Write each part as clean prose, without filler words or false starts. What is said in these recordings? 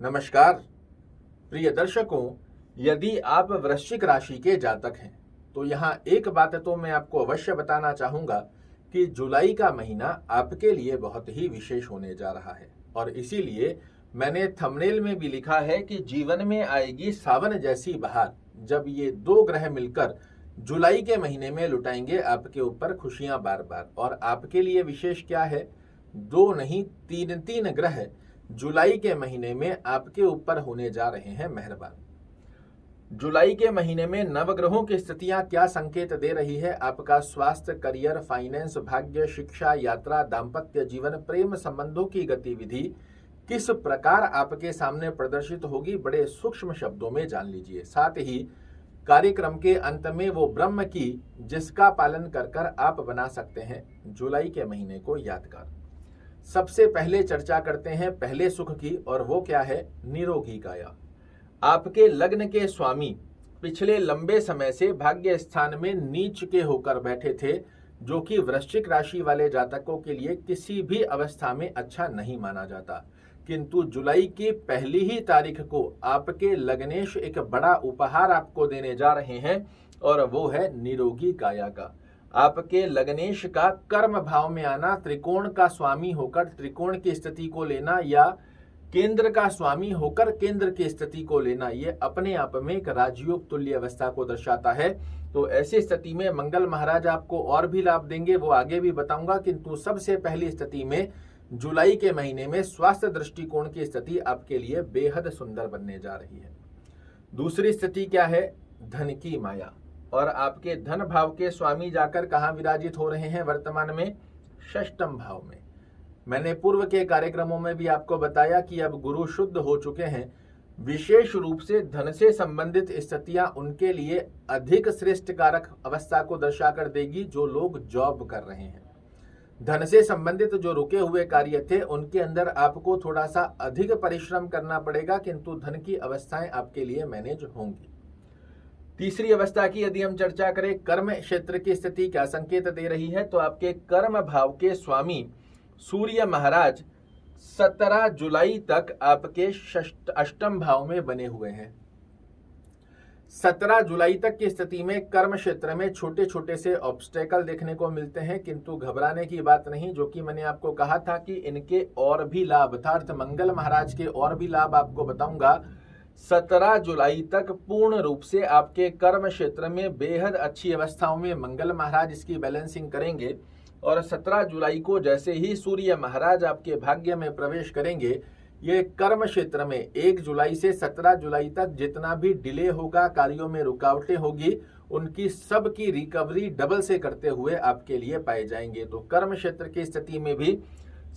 नमस्कार प्रिय दर्शकों, यदि आप वृश्चिक राशि के जातक हैं तो यहाँ एक बात तो मैं आपको अवश्य बताना चाहूँगा कि जुलाई का महीना आपके लिए बहुत ही विशेष होने जा रहा है। और इसीलिए मैंने थंबनेल में भी लिखा है कि जीवन में आएगी सावन जैसी बहार, जब ये दो ग्रह मिलकर जुलाई के महीने में लुटाएंगे आपके ऊपर खुशियां बार बार। और आपके लिए विशेष क्या है, दो नहीं तीन तीन ग्रह जुलाई के महीने में आपके ऊपर होने जा रहे हैं मेहरबान। जुलाई के महीने में नवग्रहों की स्थितियां क्या संकेत दे रही है, आपका स्वास्थ्य, करियर, फाइनेंस, भाग्य, शिक्षा, यात्रा, दाम्पत्य जीवन, प्रेम संबंधों की गतिविधि किस प्रकार आपके सामने प्रदर्शित होगी, बड़े सूक्ष्म शब्दों में जान लीजिए। साथ ही कार्यक्रम के अंत में वो ब्रह्म की जिसका पालन कर कर आप बना सकते हैं जुलाई के महीने को यादगार। सबसे पहले चर्चा करते हैं पहले सुख की, और वो क्या है, निरोगी काया। आपके लग्न के स्वामी पिछले लंबे समय से भाग्य स्थान में नीच के होकर बैठे थे, जो कि वृश्चिक राशि वाले जातकों के लिए किसी भी अवस्था में अच्छा नहीं माना जाता। किंतु जुलाई की पहली ही तारीख को आपके लग्नेश एक बड़ा उपहार आपको देने जा रहे हैं, और वो है निरोगी काया का। आपके लग्नेश का कर्म भाव में आना, त्रिकोण का स्वामी होकर त्रिकोण की स्थिति को लेना, या केंद्र का स्वामी होकर केंद्र की स्थिति को लेना, ये अपने आप में एक राजयोग तुल्य अवस्था को दर्शाता है। तो ऐसी स्थिति में मंगल महाराज आपको और भी लाभ देंगे, वो आगे भी बताऊंगा। किंतु सबसे पहली स्थिति में जुलाई के महीने में स्वास्थ्य दृष्टिकोण की स्थिति आपके लिए बेहद सुंदर बनने जा रही है। दूसरी स्थिति क्या है, धन की माया। और आपके धन भाव के स्वामी जाकर कहाँ विराजित हो रहे हैं वर्तमान में, षष्ठम भाव में। मैंने पूर्व के कार्यक्रमों में भी आपको बताया कि अब गुरु शुद्ध हो चुके हैं। विशेष रूप से धन से संबंधित स्थितियां उनके लिए अधिक श्रेष्ठ कारक अवस्था को दर्शाकर देगी जो लोग जॉब कर रहे हैं। धन से संबंधित जो रुके हुए कार्य थे उनके अंदर आपको थोड़ा सा अधिक परिश्रम करना पड़ेगा, किंतु धन की अवस्थाएं आपके लिए मैनेज होंगी। तीसरी अवस्था की यदि हम चर्चा करें, कर्म क्षेत्र की स्थिति क्या संकेत दे रही है, तो आपके कर्म भाव के स्वामी सूर्य महाराज 17 जुलाई तक आपके अष्टम भाव में बने हुए हैं। 17 जुलाई तक की स्थिति में कर्म क्षेत्र में छोटे छोटे से ऑब्स्टेकल देखने को मिलते हैं, किंतु घबराने की बात नहीं, जो कि मैंने आपको कहा था कि इनके और भी लाभ, अर्थात मंगल महाराज के और भी लाभ आपको बताऊंगा। 17 जुलाई तक पूर्ण रूप से आपके कर्म क्षेत्र में बेहद अच्छी अवस्थाओं में मंगल महाराज इसकी बैलेंसिंग करेंगे। और 17 जुलाई को जैसे ही सूर्य महाराज आपके भाग्य में प्रवेश करेंगे, ये कर्म क्षेत्र में 1 जुलाई से 17 जुलाई तक जितना भी डिले होगा, कार्यों में रुकावटें होगी, उनकी सब की रिकवरी डबल से करते हुए आपके लिए पाए जाएंगे। तो कर्म क्षेत्र की स्थिति में भी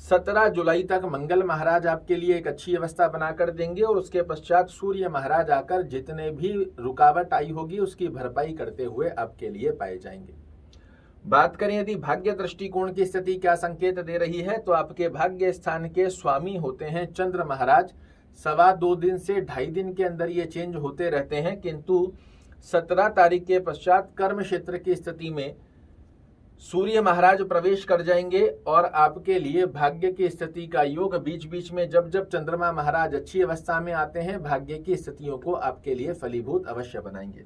17 जुलाई तक मंगल महाराज आपके लिए एक अच्छी अवस्था बनाकर देंगे, और उसके पश्चात सूर्य महाराज आकर जितने भी रुकावट आई होगी उसकी भरपाई करते हुए आपके लिए पाए जाएंगे। बात करें यदि भाग्य दृष्टिकोण की स्थिति क्या संकेत दे रही है, तो आपके भाग्य स्थान के स्वामी होते हैं चंद्र महाराज। 2.25 दिन से 2.5 दिन के अंदर ये चेंज होते रहते हैं, किंतु 17 तारीख के पश्चात कर्म क्षेत्र की स्थिति में सूर्य महाराज प्रवेश कर जाएंगे, और आपके लिए भाग्य की स्थिति का योग बीच बीच में जब जब चंद्रमा महाराज अच्छी अवस्था में आते हैं, भाग्य की स्थितियों को आपके लिए फलीभूत अवश्य बनाएंगे।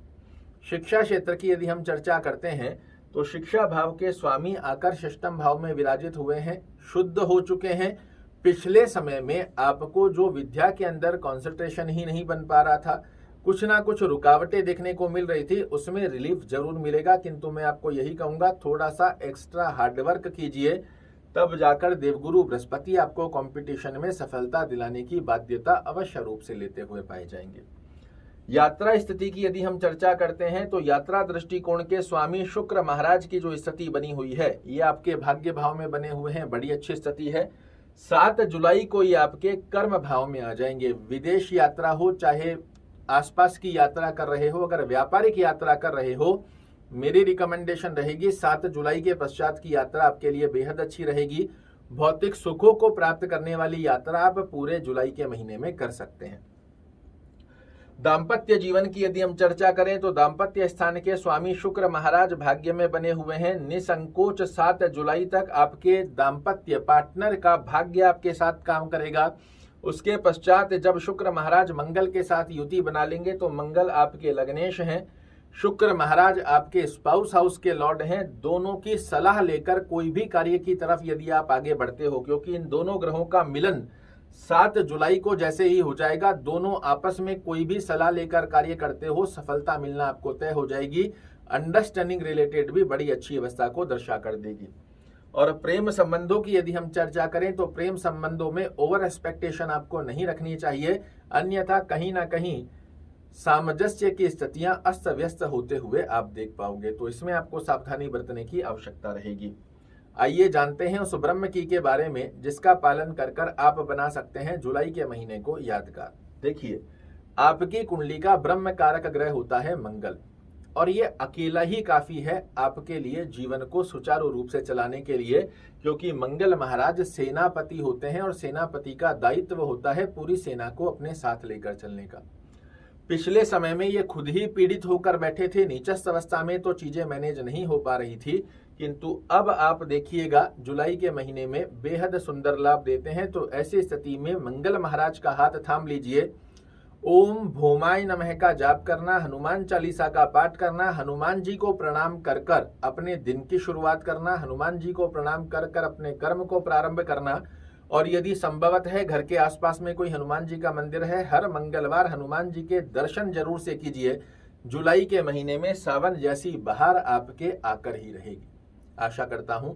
शिक्षा क्षेत्र की यदि हम चर्चा करते हैं, तो शिक्षा भाव के स्वामी आकर षष्ठम भाव में विराजित हुए हैं, शुद्ध हो चुके हैं। पिछले समय में आपको जो विद्या के अंदर कॉन्सेंट्रेशन ही नहीं बन पा रहा था, कुछ ना कुछ रुकावटें देखने को मिल रही थी, उसमें रिलीफ जरूर मिलेगा। किंतु मैं आपको यही कहूंगा, थोड़ा सा एक्स्ट्रा हार्डवर्क कीजिए, तब जाकर देवगुरु बृहस्पति आपको कंपटीशन में सफलता दिलाने की बाध्यता अवश्य रूप से लेते हुए पाए जाएंगे। यात्रा स्थिति की यदि हम चर्चा करते हैं, तो यात्रा दृष्टिकोण के स्वामी शुक्र महाराज की जो स्थिति बनी हुई है, ये आपके भाग्य भाव में बने हुए हैं, बड़ी अच्छी स्थिति है। 7 जुलाई को ये आपके कर्म भाव में आ जाएंगे। विदेश यात्रा हो, चाहे आसपास की यात्रा कर रहे हो, अगर व्यापारिक यात्रा कर रहे हो, मेरी रिकमेंडेशन रहेगी 7 जुलाई के पश्चात की यात्रा आपके लिए बेहद अच्छी रहेगी। भौतिक सुखों को प्राप्त करने वाली यात्रा आप पूरे जुलाई के महीने में कर सकते हैं। दाम्पत्य जीवन की यदि हम चर्चा करें, तो दाम्पत्य स्थान के स्वामी शुक्र महाराज भाग्य में बने हुए हैं। निसंकोच 7 जुलाई तक आपके दाम्पत्य पार्टनर का भाग्य आपके साथ काम करेगा। उसके पश्चात जब शुक्र महाराज मंगल के साथ युति बना लेंगे तो मंगल आपके लग्नेश हैं, शुक्र महाराज आपके स्पाउस हाउस के लॉर्ड हैं। दोनों की सलाह लेकर कोई भी कार्य की तरफ यदि आप आगे बढ़ते हो, क्योंकि इन दोनों ग्रहों का मिलन 7 जुलाई को जैसे ही हो जाएगा, दोनों आपस में कोई भी सलाह लेकर कार्य करते हो, सफलता मिलना आपको तय हो जाएगी। अंडरस्टैंडिंग रिलेटेड भी बड़ी अच्छी अवस्था को दर्शा कर देगी। और प्रेम संबंधों की यदि हम चर्चा करें तो प्रेम संबंधों में ओवर एक्सपेक्टेशन आपको नहीं रखनी चाहिए, अन्यथा कहीं ना कहीं सामंजस्य की स्थितियां अस्त व्यस्त होते हुए आप देख पाओगे। तो इसमें आपको सावधानी बरतने की आवश्यकता रहेगी। आइए जानते हैं उस ब्रह्म की के बारे में जिसका पालन कर कर आप बना सकते हैं जुलाई के महीने को यादगार। देखिए, आपकी कुंडली का ब्रह्म कारक ग्रह होता है मंगल, और ये अकेला ही काफी है आपके लिए जीवन को सुचारू रूप से चलाने के लिए, क्योंकि मंगल महाराज सेनापति होते हैं और सेनापति का दायित्व होता है पूरी सेना को अपने साथ लेकर चलने का। पिछले समय में ये खुद ही पीड़ित होकर बैठे थे, नीचस्थ अवस्था में तो चीजें मैनेज नहीं हो पा रही थी, किंतु अब आप देखिएगा जुलाई के महीने में बेहद सुंदर लाभ देते हैं। तो ऐसी स्थिति में मंगल महाराज का हाथ थाम लीजिए, ओम भौमाय नमः का जाप करना, हनुमान चालीसा का पाठ करना, हनुमान जी को प्रणाम कर कर अपने दिन की शुरुआत करना, हनुमान जी को प्रणाम कर कर अपने कर्म को प्रारंभ करना। और यदि संभवत है घर के आसपास में कोई हनुमान जी का मंदिर है, हर मंगलवार हनुमान जी के दर्शन जरूर से कीजिए। जुलाई के महीने में सावन जैसी बहार आपके आकर ही रहेगी। आशा करता हूं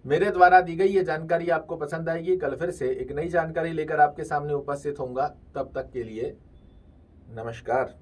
मेरे द्वारा दी गई ये जानकारी आपको पसंद आएगी। कल फिर से एक नई जानकारी लेकर आपके सामने उपस्थित होऊंगा। तब तक के लिए नमस्कार।